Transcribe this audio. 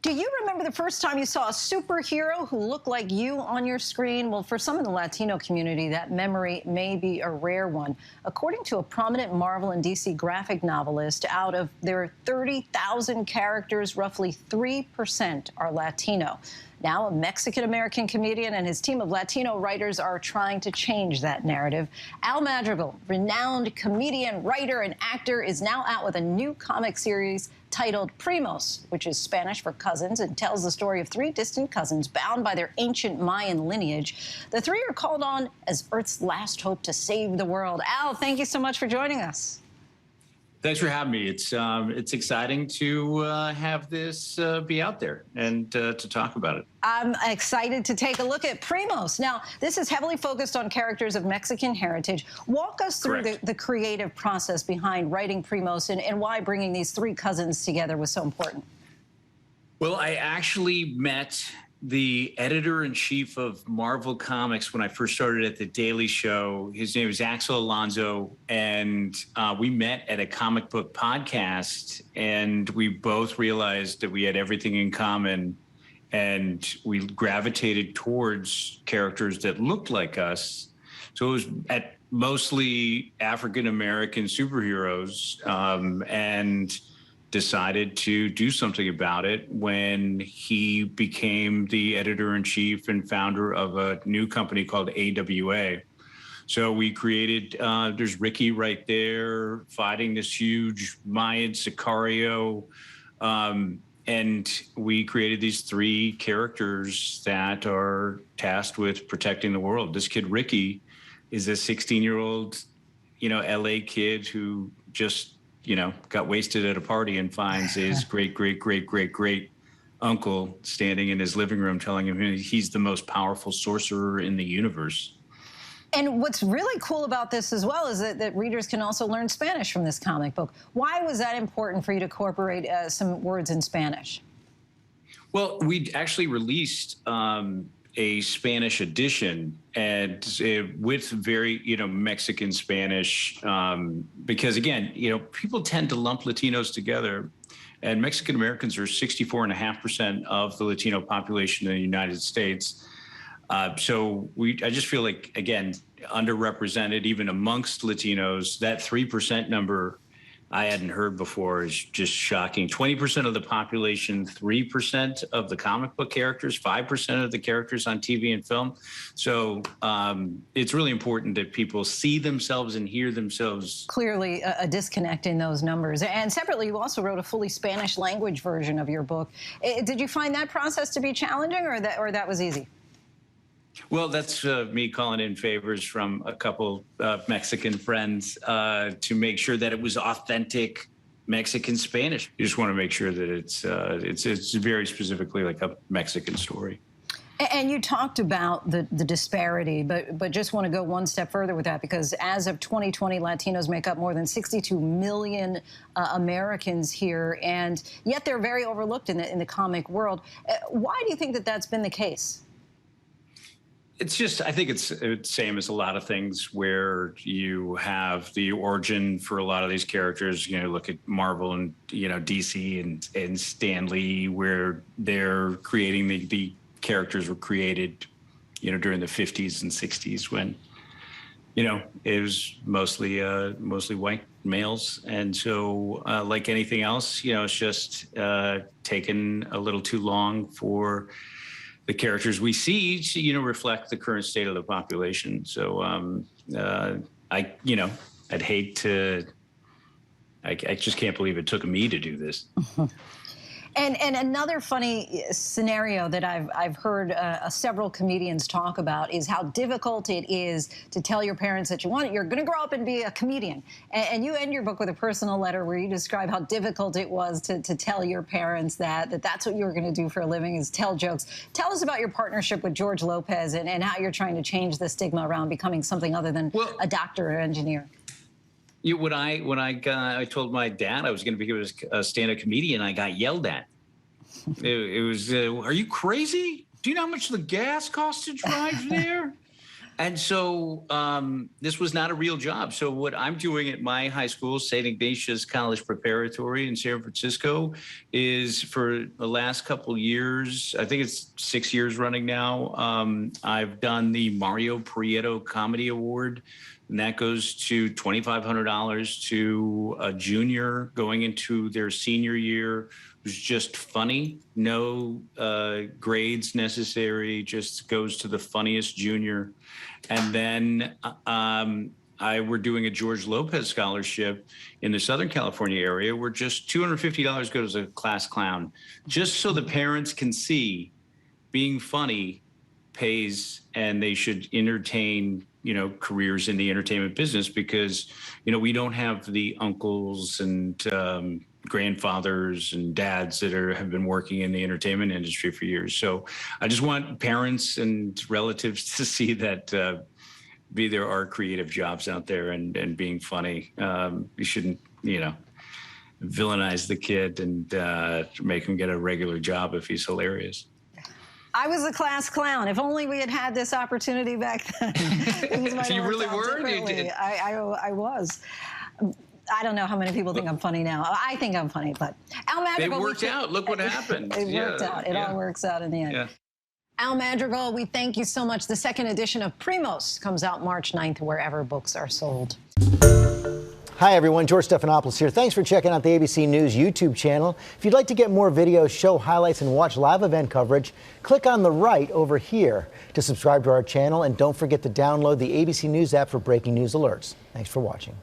Do you remember the first time you saw a superhero who looked like you on your screen? Well, for some in the Latino community, that memory may be a rare one. According to a prominent Marvel and DC graphic novelist, out of their 30,000 characters, roughly 3% are Latino. Now, a Mexican-American comedian and his team of Latino writers are trying to change that narrative. Al Madrigal, renowned comedian, writer, and actor, is now out with a new comic series titled Primos, which is Spanish for cousins, and tells the story of three distant cousins bound by their ancient Mayan lineage. The three are called on as Earth's last hope to save the world. Al, thank you so much for joining us. Thanks for having me. It's exciting to have this be out there and to talk about it. I'm excited to take a look at Primos. Now, this is heavily focused on characters of Mexican heritage. Walk us through the creative process behind writing Primos and why bringing these three cousins together was so important. Well, I actually met the editor-in-chief of Marvel Comics when I first started at The Daily Show. His name is Axel Alonso, and we met at a comic book podcast, and we both realized that we had everything in common, and we gravitated towards characters that looked like us. So it was at mostly African-American superheroes, and decided to do something about it when he became the editor-in-chief and founder of a new company called AWA. So we created, there's Ricky right there fighting this huge Mayan Sicario, and we created these three characters that are tasked with protecting the world. This kid, Ricky, is a 16-year-old, LA kid who just got wasted at a party and finds his great uncle standing in his living room telling him he's the most powerful sorcerer in the universe. And what's really cool about this as well is that readers can also learn Spanish from this comic book. Why was that important for you to incorporate some words in Spanish? Well, we actually released a Spanish edition, and with very, Mexican Spanish, because again, people tend to lump Latinos together, and Mexican Americans are 64.5% of the Latino population in the United States. So I just feel like, again, underrepresented even amongst Latinos. That 3% number I hadn't heard before is just shocking. 20% of the population, 3% of the comic book characters, 5% of the characters on TV and film. So it's really important that people see themselves and hear themselves. Clearly a disconnect in those numbers. And separately, you also wrote a fully Spanish language version of your book. Did you find that process to be challenging, or that was easy? Well, that's me calling in favors from a couple of Mexican friends to make sure that it was authentic Mexican Spanish. You just want to make sure that it's very specifically like a Mexican story. And you talked about the disparity, but just want to go one step further with that, because as of 2020, Latinos make up more than 62 million Americans here, and yet they're very overlooked in the comic world. Why do you think that that's been the case? It's just, I think it's the same as a lot of things where you have the origin for a lot of these characters. Look at Marvel and, DC and Stan Lee, where they're creating the characters were created, during the 50s and 60s when, it was mostly white males. And so like anything else, it's just taken a little too long for the characters we see, reflect the current state of the population. So I'd hate to, I just can't believe it took me to do this. And another funny scenario that I've heard several comedians talk about is how difficult it is to tell your parents that you're going to grow up and be a comedian. And you end your book with a personal letter where you describe how difficult it was to tell your parents that's what you were going to do for a living, is tell jokes. Tell us about your partnership with George Lopez and how you're trying to change the stigma around becoming something other than a doctor or engineer. When I told my dad I was going to become a stand-up comedian, I got yelled at. It was, are you crazy? Do you know how much the gas costs to drive there? And so this was not a real job. So what I'm doing at my high school, St. Ignatius College Preparatory in San Francisco, is for the last couple years, I think it's 6 years running now, I've done the Mario Prieto Comedy Award. And that goes to $2,500 to a junior going into their senior year who's just funny, no grades necessary, just goes to the funniest junior. And then we're doing a George Lopez scholarship in the Southern California area where just $250 goes to a class clown, just so the parents can see being funny pays, and they should entertain, careers in the entertainment business, because, we don't have the uncles and grandfathers and dads that have been working in the entertainment industry for years. So I just want parents and relatives to see that there are creative jobs out there, and being funny. You shouldn't, villainize the kid and make him get a regular job if he's hilarious. I was a class clown. If only we had had this opportunity back then. So you really were? You did. I was. I don't know how many people think I'm funny now. I think I'm funny, but Al Madrigal. It worked out. Look what happened. It worked out. It all works out in the end. Yeah. Al Madrigal, we thank you so much. The second edition of Primos comes out March 9th, wherever books are sold. Hi, everyone. George Stephanopoulos here. Thanks for checking out the ABC News YouTube channel. If you'd like to get more videos, show highlights, and watch live event coverage, click on the right over here to subscribe to our channel. And don't forget to download the ABC News app for breaking news alerts. Thanks for watching.